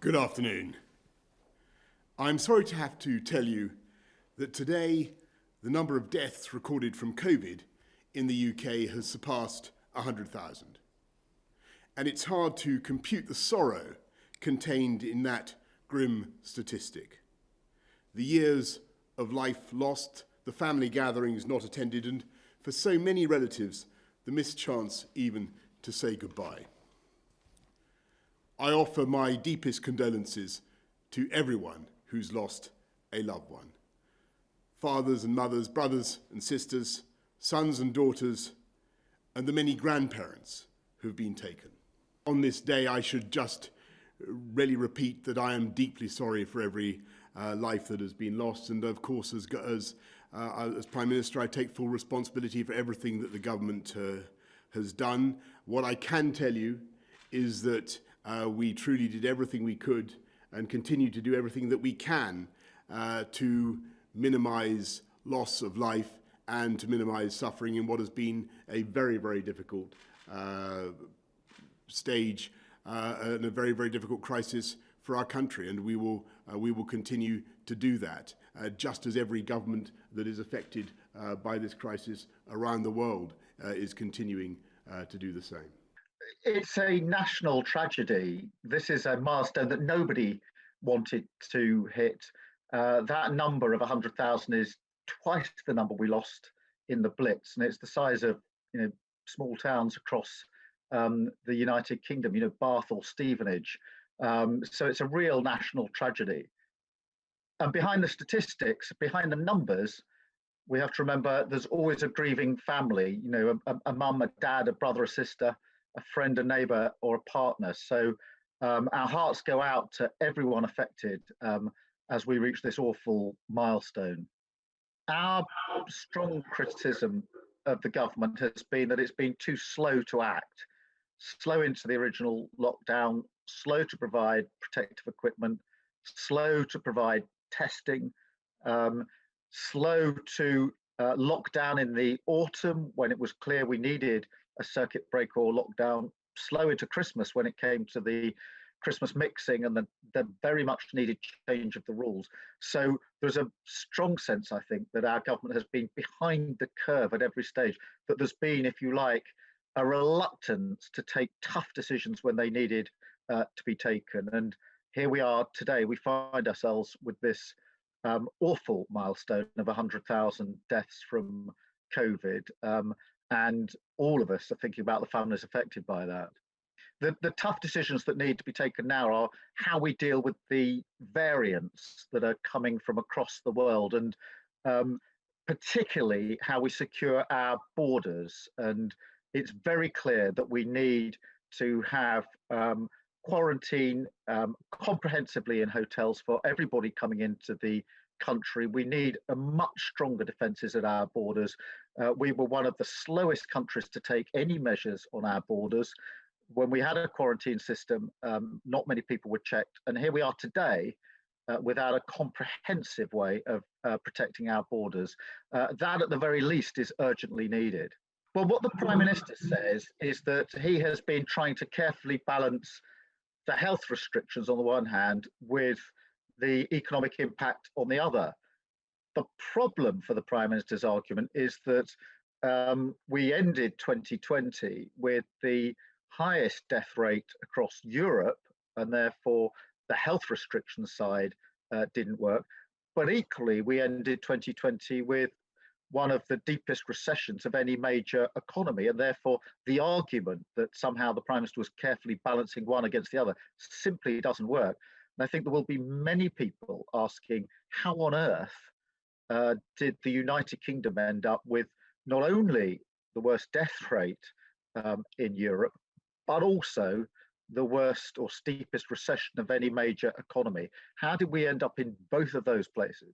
Good afternoon. I'm sorry to have to tell you that today the number of deaths recorded from COVID in the UK has surpassed 100,000. And it's hard to compute the sorrow contained in that grim statistic. The years of life lost, the family gatherings not attended, and for so many relatives, the missed chance even to say goodbye. I offer my deepest condolences to everyone who's lost a loved one. Fathers and mothers, brothers and sisters, sons and daughters, and the many grandparents who've been taken. On this day, I should just really repeat that I am deeply sorry for every life that has been lost, and of course, as Prime Minister, I take full responsibility for everything that the government has done. What I can tell you is that we truly did everything we could and continue to do everything that we can to minimise loss of life and to minimise suffering in what has been a very, very difficult stage and a very, very difficult crisis for our country. And we will continue to do that, just as every government that is affected by this crisis around the world is continuing to do the same. It's a national tragedy. This is a milestone that nobody wanted to hit. That number of 100,000 is twice the number we lost in the Blitz, and it's the size of small towns across the United Kingdom, Bath or Stevenage. So it's a real national tragedy. And behind the statistics, behind the numbers, we have to remember there's always a grieving family, a mum, a dad, a brother, a sister, a friend, a neighbour, or a partner. So our hearts go out to everyone affected as we reach this awful milestone. Our strong criticism of the government has been that it's been too slow to act, slow into the original lockdown, slow to provide protective equipment, slow to provide testing, slow to lock down in the autumn when it was clear we needed a circuit breaker or lockdown, slow into Christmas when it came to the Christmas mixing and the very much needed change of the rules. So there's a strong sense, I think, that our government has been behind the curve at every stage, that there's been, if you like, a reluctance to take tough decisions when they needed to be taken. And here we are today, we find ourselves with this awful milestone of 100,000 deaths from COVID. And all of us are thinking about the families affected by that. The tough decisions that need to be taken now are how we deal with the variants that are coming from across the world, and particularly how we secure our borders. And it's very clear that we need to have quarantine comprehensively in hotels for everybody coming into the country. We need a much stronger defences at our borders. We were one of the slowest countries to take any measures on our borders. When we had a quarantine system, not many people were checked. And here we are today without a comprehensive way of protecting our borders. That at the very least is urgently needed. Well, what the Prime Minister says is that he has been trying to carefully balance the health restrictions on the one hand with the economic impact on the other. The problem for the Prime Minister's argument is that we ended 2020 with the highest death rate across Europe, and therefore the health restrictions side didn't work. But equally, we ended 2020 with one of the deepest recessions of any major economy, and therefore the argument that somehow the Prime Minister was carefully balancing one against the other simply doesn't work. And I think there will be many people asking, how on earth did the United Kingdom end up with not only the worst death rate in Europe, but also the worst or steepest recession of any major economy? How did we end up in both of those places?